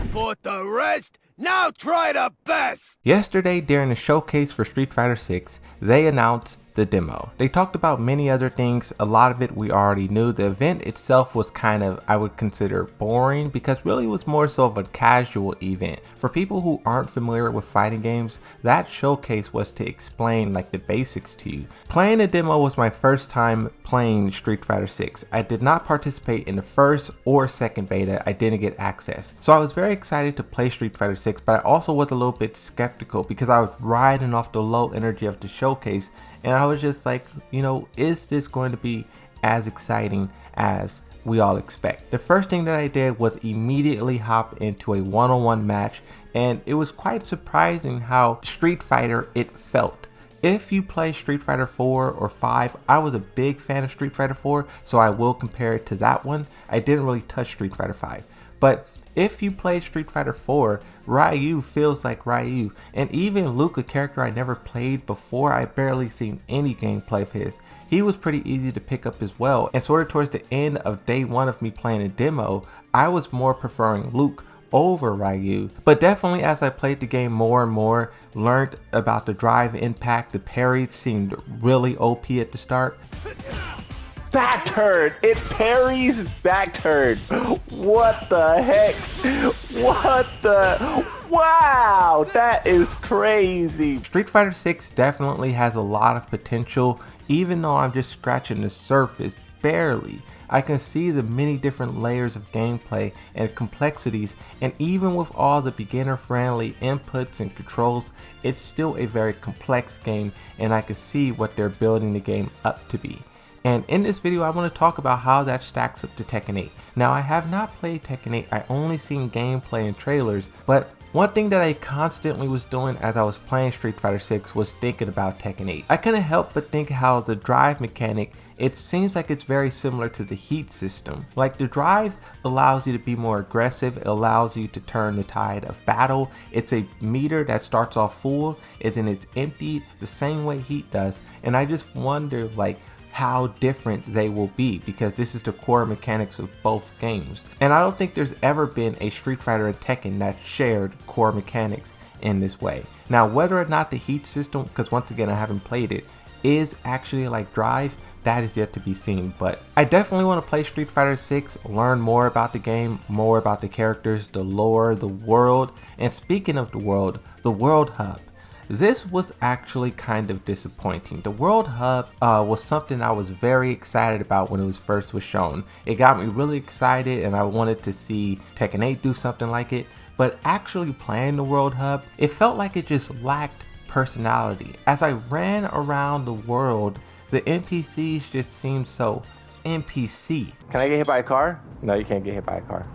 fought the rest, now try the best! Yesterday, during the showcase for Street Fighter 6, they announced the demo. They talked about many other things, a lot of it we already knew. The event itself was kind of, I would consider, boring because really it was more so of a casual event. For people who aren't familiar with fighting games, that showcase was to explain like the basics to you. Playing the demo was my first time playing Street Fighter 6. I did not participate in the first or second beta, I didn't get access. So I was very excited to play Street Fighter 6, but I also was a little bit skeptical because I was riding off the low energy of the showcase, and I was just like, you know, is this going to be as exciting as we all expect? The first thing that I did was immediately hop into a one-on-one match, and it was quite surprising how Street Fighter it felt. If you play Street Fighter 4 or 5, I was a big fan of Street Fighter 4, so I will compare it to that one. I didn't really touch Street Fighter 5, but if you played Street Fighter 4, Ryu feels like Ryu, and even Luke, a character I never played before, I barely seen any gameplay of his, he was pretty easy to pick up as well. And sort of towards the end of day one of me playing a demo, I was more preferring Luke over Ryu, but definitely as I played the game more and more, learned about the drive impact, the parries seemed really OP at the start. Back turn! It parries back turn! What the heck? What the? Wow! That is crazy! Street Fighter 6 definitely has a lot of potential, even though I'm just scratching the surface, barely. I can see the many different layers of gameplay and complexities, and even with all the beginner-friendly inputs and controls, it's still a very complex game, and I can see what they're building the game up to be. And in this video, I want to talk about how that stacks up to Tekken 8. Now, I have not played Tekken 8, I only seen gameplay and trailers, but one thing that I constantly was doing as I was playing Street Fighter 6 was thinking about Tekken 8. I couldn't help but think how the drive mechanic, it seems like it's very similar to the heat system. Like the drive allows you to be more aggressive, it allows you to turn the tide of battle. It's a meter that starts off full and then it's emptied the same way heat does. And I just wonder like how different they will be, because this is the core mechanics of both games. And I don't think there's ever been a Street Fighter and Tekken that shared core mechanics in this way. Now, whether or not the heat system, because once again I haven't played it, is actually like drive, that is yet to be seen. But I definitely want to play Street Fighter 6, learn more about the game, more about the characters, the lore, the world. And speaking of the world hub. This was actually kind of disappointing. The World Hub was something I was very excited about when it was first shown. It got me really excited and I wanted to see Tekken 8 do something like it, but actually playing the World Hub, it felt like it just lacked personality. As I ran around the world, the NPCs just seemed so NPC. Can I get hit by a car? No, you can't get hit by a car.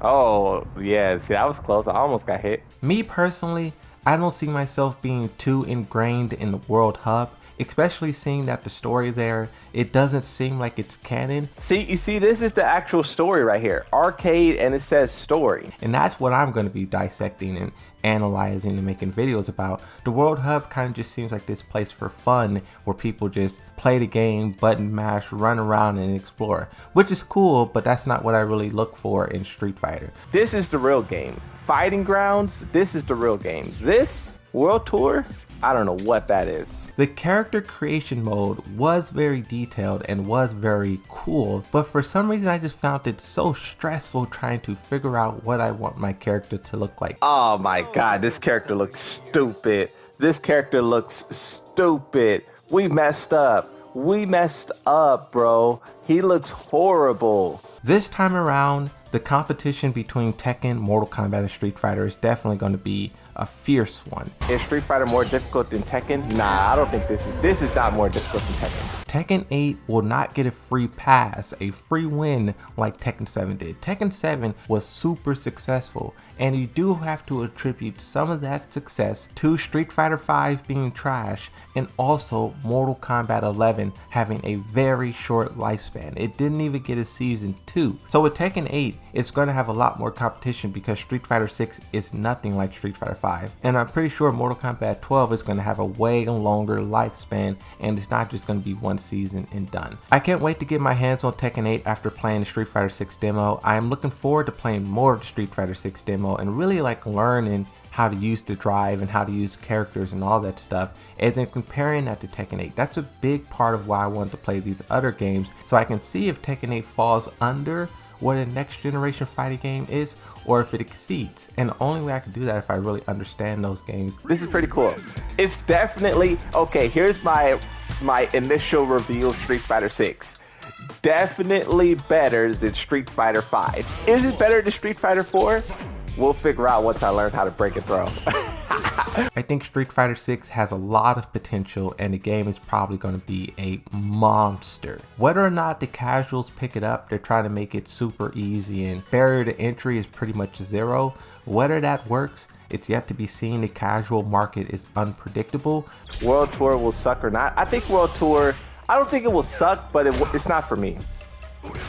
Oh, yeah, see, that was close. I almost got hit. Me personally, I don't see myself being too ingrained in the World Hub, especially seeing that the story there, it doesn't seem like it's canon. See, you see, this is the actual story right here. Arcade, and it says story. And that's what I'm going to be dissecting and analyzing and making videos about. The World Hub kind of just seems like this place for fun where people just play the game, button mash, run around and explore, which is cool, but that's not what I really look for in Street Fighter. This is the real game. Fighting Grounds, this is the real game. This World Tour, I don't know what that is. The character creation mode was very detailed and was very cool, but for some reason I just found it so stressful trying to figure out what I want my character to look like. Oh my god, this character looks stupid. This character looks stupid. We messed up. We messed up, bro. He looks horrible. This time around, the competition between Tekken, Mortal Kombat, and Street Fighter is definitely going to be a fierce one. Is Street Fighter more difficult than Tekken? Nah, I don't think this is not more difficult than Tekken. Tekken 8 will not get a free pass, a free win like Tekken 7 did. Tekken 7 was super successful, and you do have to attribute some of that success to Street Fighter 5 being trash and also Mortal Kombat 11 having a very short lifespan. It didn't even get a season 2. So with Tekken 8, it's going to have a lot more competition because Street Fighter 6 is nothing like Street Fighter 5. And I'm pretty sure Mortal Kombat 12 is going to have a way longer lifespan, and it's not just going to be one season and done. I can't wait to get my hands on Tekken 8 after playing the Street Fighter 6 demo. I am looking forward to playing more of the Street Fighter 6 demo and really like learning how to use the drive and how to use characters and all that stuff, and then comparing that to Tekken 8. That's a big part of why I wanted to play these other games, so I can see if Tekken 8 falls under what a next generation fighting game is or if it exceeds. And the only way I can do that if I really understand those games. This is pretty cool. It's definitely okay. Here's my initial review of Street Fighter 6. Definitely better than Street Fighter 5. Is it better than Street Fighter 4? We'll figure out once I learn how to break it through. I think Street Fighter 6 has a lot of potential, and the game is probably going to be a monster. Whether or not the casuals pick it up, they're trying to make it super easy and barrier to entry is pretty much zero. Whether that works, it's yet to be seen. The casual market is unpredictable. World Tour will suck or not. I think World Tour, I don't think it will suck, but it's not for me.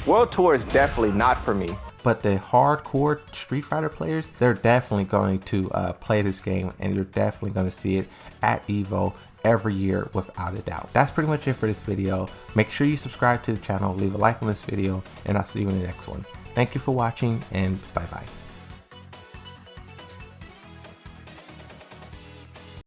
World Tour is definitely not for me. But the hardcore Street Fighter players, they're definitely going to play this game, and you're definitely going to see it at EVO every year without a doubt. That's pretty much it for this video. Make sure you subscribe to the channel, leave a like on this video, and I'll see you in the next one. Thank you for watching, and bye bye.